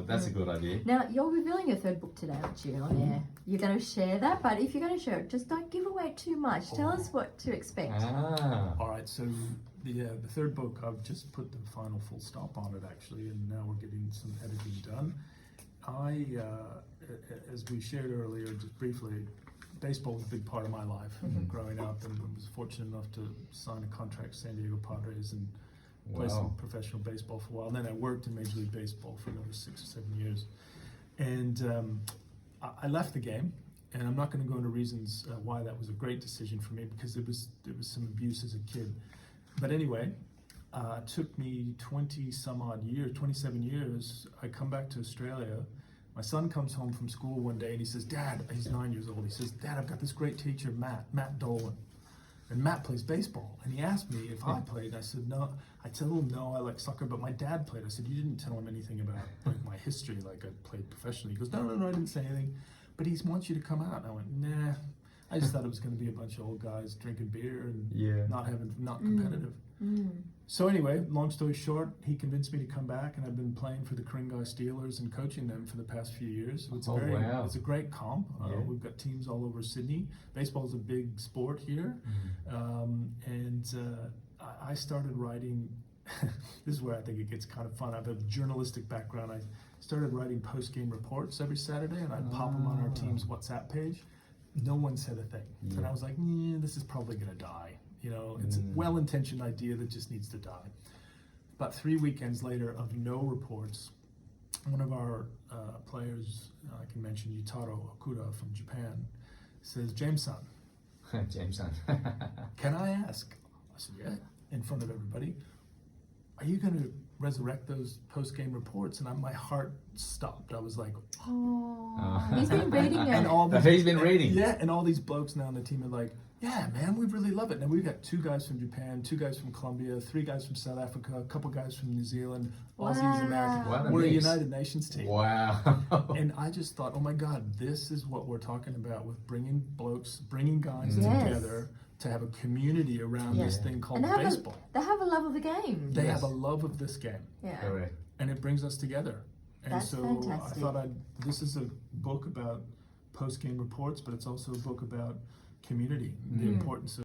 Oh, that's a good idea. Now, you're revealing your third book today, aren't you? Oh, yeah. You're going to share that, but if you're going to share it, just don't give away too much. Tell us what to expect. All right, so the third book, I've just put the final full stop on it, actually, and now we're getting some editing done. As we shared earlier, just briefly, baseball was a big part of my life growing up, and I was fortunate enough to sign a contract with San Diego Padres and play some professional baseball for a while. And then I worked in Major League Baseball for another 6 or 7 years. And I left the game, and I'm not going to go into reasons why that was a great decision for me, because there was some abuse as a kid. But anyway, it took me 27 years. I come back to Australia. My son comes home from school one day and he says, Dad, he's 9 years old. He says, Dad, I've got this great teacher, Matt Dolan. And Matt plays baseball. And he asked me if I played. I said, no. I told him, no, I like soccer, but my dad played. I said, you didn't tell him anything about like my history, like I played professionally. He goes, no, I didn't say anything. But he wants you to come out. And I went, nah. I just thought it was going to be a bunch of old guys drinking beer and not competitive. So anyway, long story short, he convinced me to come back, and I've been playing for the Kringai Steelers and coaching them for the past few years. It's it's a great comp. We've got teams all over Sydney. Baseball is a big sport here, I started writing. This is where I think it gets kind of fun. I have a journalistic background. I started writing post-game reports every Saturday, and I'd pop them on our team's WhatsApp page. No one said a thing, and I was like, this is probably going to die. You know, it's a well-intentioned idea that just needs to die. About 3 weekends later of no reports, one of our players, I can mention Yutaro Okuda from Japan, says, James-san, can I ask? I said, yeah, in front of everybody. Are you going to resurrect those post-game reports? And my heart stopped. I was like, he's been reading it. He's been reading. Yeah, and all these blokes now on the team are like, yeah, man, we really love it. Now we've got 2 guys from Japan, 2 guys from Colombia, 3 guys from South Africa, a couple guys from New Zealand, Aussies, Americans. We're a United Nations team. Wow. And I just thought, oh my God, this is what we're talking about with bringing guys together to have a community around this thing called baseball. They have a love of the game. They have a love of this game. Yeah. Correct. And it brings us together. And That's so fantastic. I thought this is a book about post-game reports, but it's also a book about community, the importance of